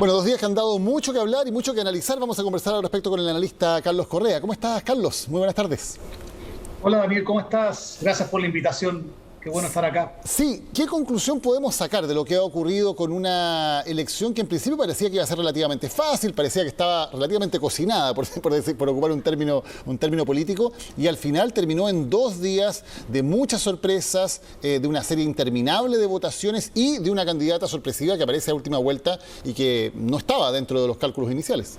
Bueno, 2 días que han dado mucho que hablar y mucho que analizar. Vamos a conversar al respecto con el analista Carlos Correa. ¿Cómo estás, Carlos? Muy buenas tardes. Hola Daniel, ¿cómo estás? Gracias por la invitación. Qué bueno estar acá. Sí, ¿qué conclusión podemos sacar de lo que ha ocurrido con una elección que en principio parecía que iba a ser relativamente fácil, parecía que estaba relativamente cocinada, por ocupar un término político, y al final terminó en 2 días de muchas sorpresas, de una serie interminable de votaciones y de una candidata sorpresiva que aparece a última vuelta y que no estaba dentro de los cálculos iniciales?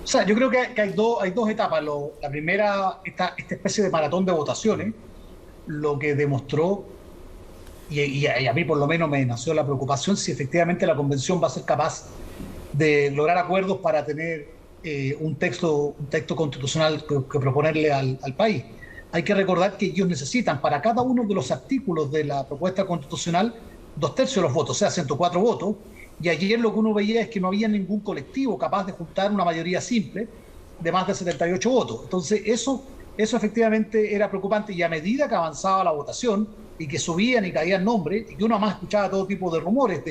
O sea, yo creo que hay dos etapas. La primera, esta especie de maratón de votaciones, lo que demostró, y a mí por lo menos me nació la preocupación si efectivamente la convención va a ser capaz de lograr acuerdos para tener un texto constitucional que proponerle al país. Hay que recordar que ellos necesitan para cada uno de los artículos de la propuesta constitucional 2/3 de los votos, o sea, 104 votos, y ayer lo que uno veía es que no había ningún colectivo capaz de juntar una mayoría simple de más de 78 votos. Entonces, eso efectivamente era preocupante, y a medida que avanzaba la votación y que subían y caían nombres, y que uno más escuchaba todo tipo de rumores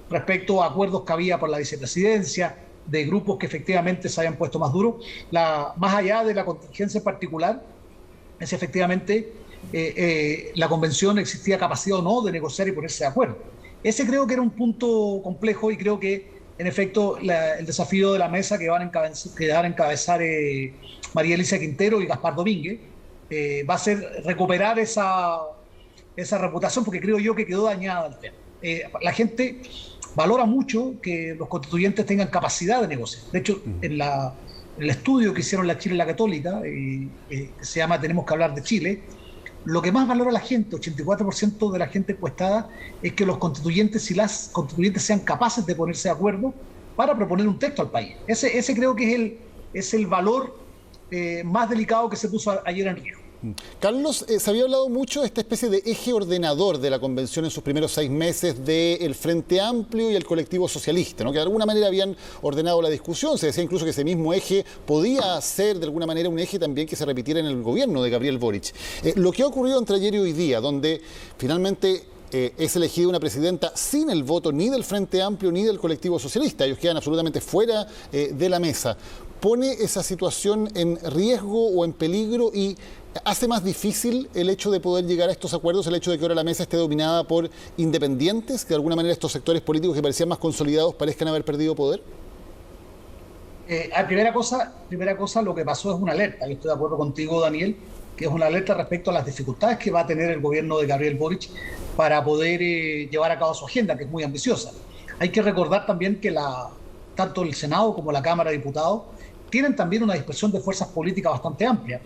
respecto a acuerdos que había por la vicepresidencia, de grupos que efectivamente se habían puesto más duros, más allá de la contingencia en particular, es efectivamente la convención existía capacidad o no de negociar y ponerse de acuerdo. Ese creo que era un punto complejo, y creo que en efecto el desafío de la mesa que van a encabezar María Elisa Quintero y Gaspar Domínguez va a ser recuperar esa reputación, porque creo yo que quedó dañada el tema. La gente valora mucho que los constituyentes tengan capacidad de negociar. De hecho, en el estudio que hicieron la Chile y la Católica, que se llama Tenemos que hablar de Chile, lo que más valora la gente, 84% de la gente encuestada, es que los constituyentes y las constituyentes sean capaces de ponerse de acuerdo para proponer un texto al país. Ese creo que es el valor más delicado que se puso ayer en riesgo. Carlos, se había hablado mucho de esta especie de eje ordenador de la convención en sus primeros 6 meses del Frente Amplio y el colectivo socialista, ¿no? Que de alguna manera habían ordenado la discusión. Se decía incluso que ese mismo eje podía ser de alguna manera un eje también que se repitiera en el gobierno de Gabriel Boric. Lo que ha ocurrido entre ayer y hoy día, donde finalmente es elegida una presidenta sin el voto ni del Frente Amplio ni del colectivo socialista, ellos quedan absolutamente fuera de la mesa, ¿pone esa situación en riesgo o en peligro y hace más difícil el hecho de poder llegar a estos acuerdos, el hecho de que ahora la mesa esté dominada por independientes, que de alguna manera estos sectores políticos que parecían más consolidados parezcan haber perdido poder? Primera cosa, lo que pasó es una alerta. Yo estoy de acuerdo contigo, Daniel, que es una alerta respecto a las dificultades que va a tener el gobierno de Gabriel Boric para poder llevar a cabo su agenda, que es muy ambiciosa. Hay que recordar también que tanto el Senado como la Cámara de Diputados tienen también una dispersión de fuerzas políticas bastante amplia.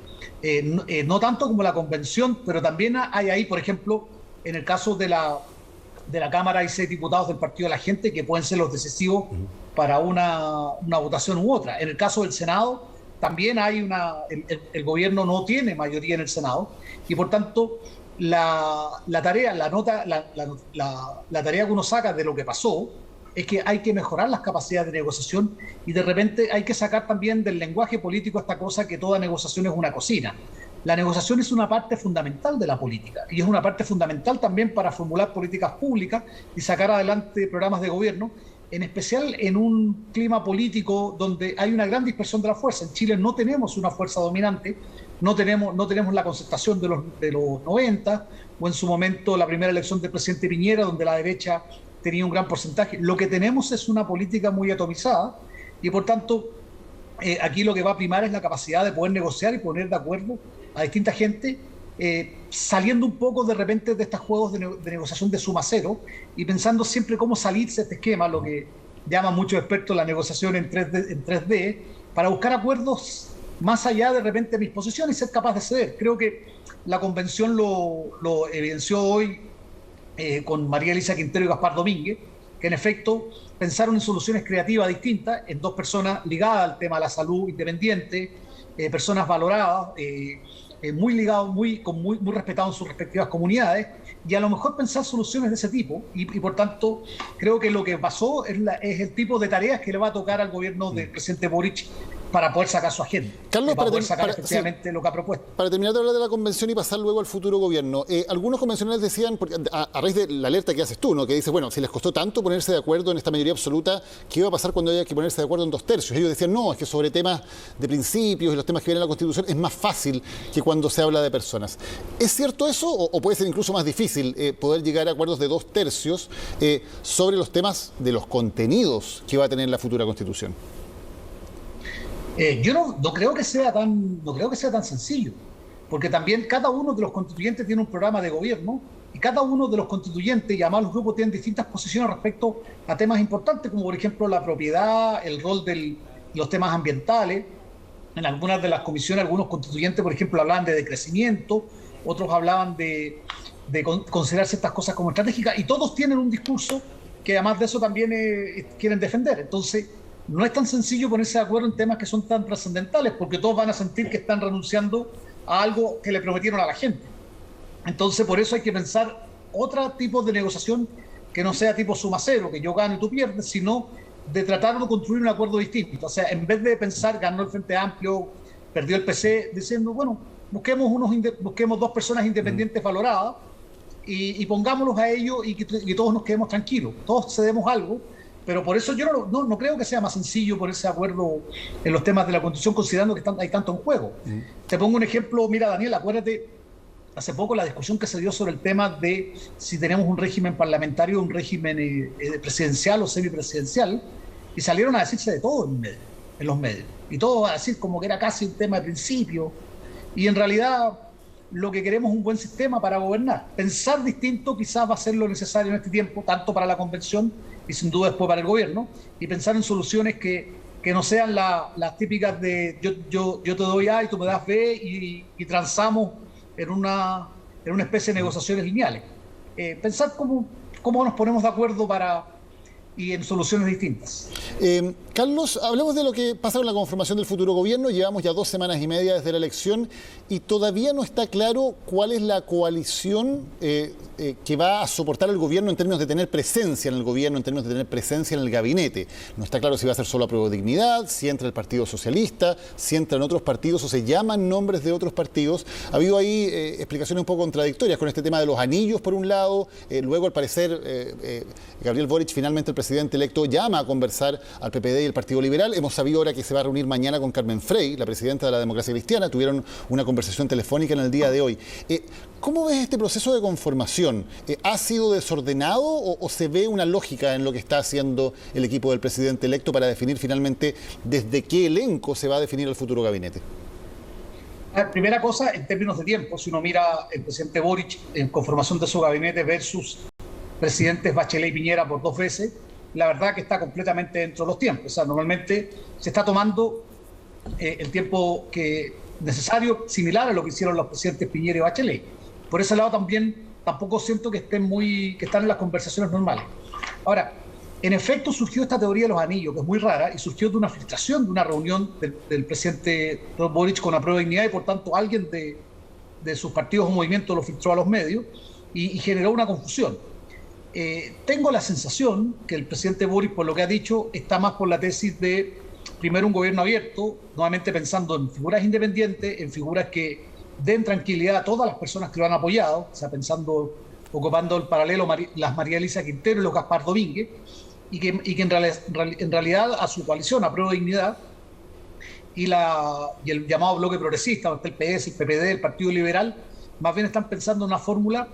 No tanto como la convención, pero también hay ahí, por ejemplo, en el caso de la Cámara hay 6 diputados del Partido de la Gente que pueden ser los decisivos para una votación u otra. En el caso del Senado, también hay el gobierno no tiene mayoría en el Senado, y por tanto la tarea que uno saca de lo que pasó es que hay que mejorar las capacidades de negociación, y de repente hay que sacar también del lenguaje político esta cosa que toda negociación es una cocina. La negociación es una parte fundamental de la política, y es una parte fundamental también para formular políticas públicas y sacar adelante programas de gobierno, en especial en un clima político donde hay una gran dispersión de la fuerza. En Chile no tenemos una fuerza dominante, no tenemos la concertación de los 90, o en su momento la primera elección del presidente Piñera, donde la derecha tenía un gran porcentaje. Lo que tenemos es una política muy atomizada, y por tanto aquí lo que va a primar es la capacidad de poder negociar y poner de acuerdo a distinta gente, saliendo un poco de repente de estos juegos de negociación de suma cero, y pensando siempre cómo salirse de este esquema, lo que llaman muchos expertos la negociación en 3D, para buscar acuerdos más allá de repente de mis posiciones y ser capaz de ceder. Creo que la convención lo evidenció hoy con María Elisa Quintero y Gaspar Domínguez, que en efecto pensaron en soluciones creativas distintas, en 2 personas ligadas al tema de la salud independiente, personas valoradas, muy ligados, muy respetados en sus respectivas comunidades, y a lo mejor pensar soluciones de ese tipo, y por tanto creo que lo que pasó es el tipo de tareas que le va a tocar al gobierno del presidente Boric para poder sacar su agenda, Carlos, para poder sacar efectivamente lo que ha propuesto. Para terminar de hablar de la convención y pasar luego al futuro gobierno, algunos convencionales decían, a raíz de la alerta que haces tú, ¿no?, que dice, bueno, si les costó tanto ponerse de acuerdo en esta mayoría absoluta, ¿qué iba a pasar cuando haya que ponerse de acuerdo en 2/3? Ellos decían, no, es que sobre temas de principios y los temas que vienen en la Constitución es más fácil que cuando se habla de personas. ¿Es cierto eso o puede ser incluso más difícil poder llegar a acuerdos de 2/3 sobre los temas de los contenidos que va a tener la futura Constitución? Yo no creo que sea tan sencillo, porque también cada uno de los constituyentes tiene un programa de gobierno y cada uno de los constituyentes y además los grupos tienen distintas posiciones respecto a temas importantes, como por ejemplo la propiedad, el rol de los temas ambientales. En algunas de las comisiones, algunos constituyentes, por ejemplo, hablaban de decrecimiento, otros hablaban de considerar ciertas cosas como estratégicas, y todos tienen un discurso que además de eso también quieren defender. Entonces, no es tan sencillo ponerse de acuerdo en temas que son tan trascendentales, porque todos van a sentir que están renunciando a algo que le prometieron a la gente. Entonces, por eso hay que pensar otro tipo de negociación que no sea tipo suma cero, que yo gano y tú pierdes, sino de tratar de construir un acuerdo distinto. O sea, en vez de pensar ganó el Frente Amplio, perdió el PC, diciendo, bueno, busquemos dos personas independientes valoradas y pongámonos a ello y que todos nos quedemos tranquilos, todos cedemos algo. Pero por eso yo no creo que sea más sencillo ponerse de acuerdo en los temas de la Constitución, considerando que hay tanto en juego. Te pongo un ejemplo, mira, Daniel, acuérdate, hace poco la discusión que se dio sobre el tema de si tenemos un régimen parlamentario, un régimen presidencial o semipresidencial, y salieron a decirse de todo en los medios. Y todo a decir como que era casi un tema de principio. Y en realidad lo que queremos es un buen sistema para gobernar. Pensar distinto quizás va a ser lo necesario en este tiempo, tanto para la convención y sin duda después para el gobierno, y pensar en soluciones que no sean las típicas de yo te doy A y tú me das B y transamos en una especie de negociaciones lineales. Pensar cómo nos ponemos de acuerdo y en soluciones distintas. Carlos, hablemos de lo que pasa con la conformación del futuro gobierno. Llevamos ya 2 semanas y media desde la elección y todavía no está claro cuál es la coalición que va a soportar el gobierno en términos de tener presencia en el gobierno, en términos de tener presencia en el gabinete. No está claro si va a ser solo Apruebo Dignidad, si entra el Partido Socialista, si entran otros partidos o se llaman nombres de otros partidos. Ha habido ahí explicaciones un poco contradictorias con este tema de los anillos por un lado. Luego, al parecer, Gabriel Boric, finalmente el presidente electo, llama a conversar al PPD y el Partido Liberal. Hemos sabido ahora que se va a reunir mañana con Carmen Frey, la presidenta de la Democracia Cristiana. Tuvieron una conversación telefónica en el día de hoy. ¿Cómo ves este proceso de conformación? ¿Ha sido desordenado o se ve una lógica en lo que está haciendo el equipo del presidente electo para definir finalmente desde qué elenco se va a definir el futuro gabinete? Primera cosa, en términos de tiempo, si uno mira el presidente Boric en conformación de su gabinete versus presidentes Bachelet y Piñera por 2 veces, la verdad que está completamente dentro de los tiempos. O sea, normalmente se está tomando el tiempo necesario, similar a lo que hicieron los presidentes Piñera y Bachelet. Por ese lado tampoco siento que están en las conversaciones normales. Ahora, en efecto surgió esta teoría de los anillos, que es muy rara, y surgió de una filtración de una reunión del presidente Boric con Apruebo Dignidad, y por tanto alguien de sus partidos o movimientos lo filtró a los medios y generó una confusión. Tengo la sensación que el presidente Boric, por lo que ha dicho, está más por la tesis de, primero, un gobierno abierto, nuevamente pensando en figuras independientes, en figuras que den tranquilidad a todas las personas que lo han apoyado, o sea, ocupando el paralelo las María Elisa Quintero y los Gaspar Domínguez, y que en realidad a su coalición, Apruebo Dignidad, y el llamado bloque progresista, donde está el PS, el PPD, el Partido Liberal, más bien están pensando en una fórmula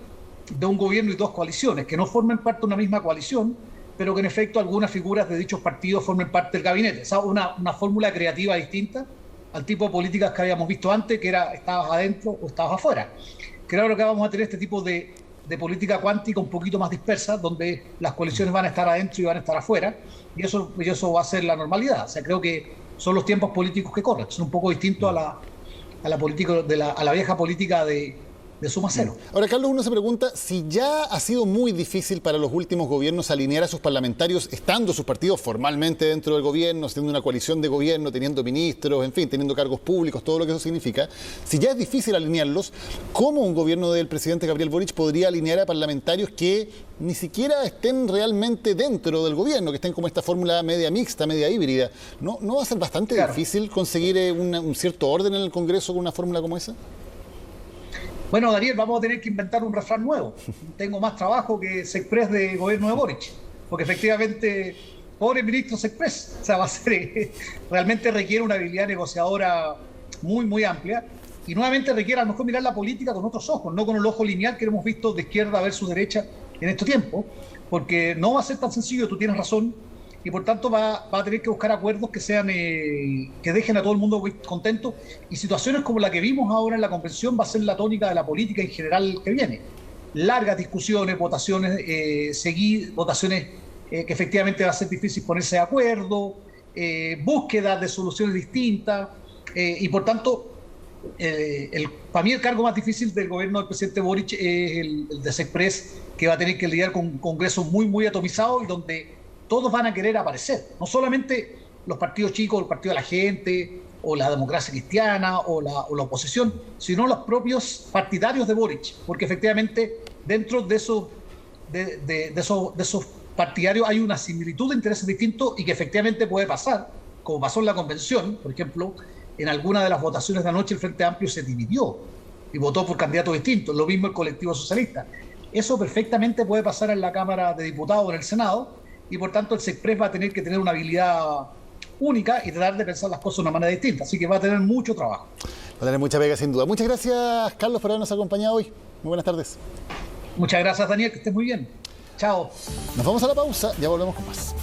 de un gobierno y 2 coaliciones, que no formen parte de una misma coalición, pero que en efecto algunas figuras de dichos partidos formen parte del gabinete. O sea, una fórmula creativa distinta al tipo de políticas que habíamos visto antes, que era estabas adentro o estabas afuera. Creo que vamos a tener este tipo de política cuántica un poquito más dispersa, donde las coaliciones van a estar adentro y van a estar afuera, y eso va a ser la normalidad. O sea, creo que son los tiempos políticos que corren, son un poco distintos a la vieja política de de suma cero. Ahora, Carlos, uno se pregunta si ya ha sido muy difícil para los últimos gobiernos alinear a sus parlamentarios, estando sus partidos formalmente dentro del gobierno, siendo una coalición de gobierno, teniendo ministros, en fin, teniendo cargos públicos, todo lo que eso significa. Si ya es difícil alinearlos, ¿cómo un gobierno del presidente Gabriel Boric podría alinear a parlamentarios que ni siquiera estén realmente dentro del gobierno, que estén como esta fórmula media mixta, media híbrida? ¿No va a ser bastante difícil conseguir un cierto orden en el Congreso con una fórmula como esa? Bueno, Daniel, vamos a tener que inventar un refrán nuevo. Tengo más trabajo que Sexpress de gobierno de Boric, porque efectivamente, pobre ministro Sexpress, o sea, va a ser, realmente requiere una habilidad negociadora muy, muy amplia, y nuevamente requiere a lo mejor mirar la política con otros ojos, no con el ojo lineal que hemos visto de izquierda versus derecha en este tiempo, porque no va a ser tan sencillo, tú tienes razón, y por tanto va a tener que buscar acuerdos que sean que dejen a todo el mundo muy contento, y situaciones como la que vimos ahora en la convención va a ser la tónica de la política en general que viene. Largas discusiones, votaciones, votaciones que efectivamente va a ser difícil ponerse de acuerdo, búsqueda de soluciones distintas, y por tanto para mí el cargo más difícil del gobierno del presidente Boric es el de Sexpress, que va a tener que lidiar con un Congreso muy, muy atomizado y donde todos van a querer aparecer. No solamente los partidos chicos, el Partido de la Gente, o la Democracia Cristiana, o la oposición, sino los propios partidarios de Boric, porque efectivamente dentro de esos partidarios hay una similitud de intereses distintos y que efectivamente puede pasar, como pasó en la convención, por ejemplo, en alguna de las votaciones de anoche el Frente Amplio se dividió y votó por candidatos distintos, lo mismo el colectivo socialista. Eso perfectamente puede pasar en la Cámara de Diputados o en el Senado, y por tanto el Sexpress va a tener que tener una habilidad única y tratar de pensar las cosas de una manera distinta, así que va a tener mucho trabajo. Va a tener mucha pega, sin duda. Muchas gracias, Carlos, por habernos acompañado hoy. Muy buenas tardes. Muchas gracias, Daniel, que estés muy bien. Chao. Nos vamos a la pausa, ya volvemos con más.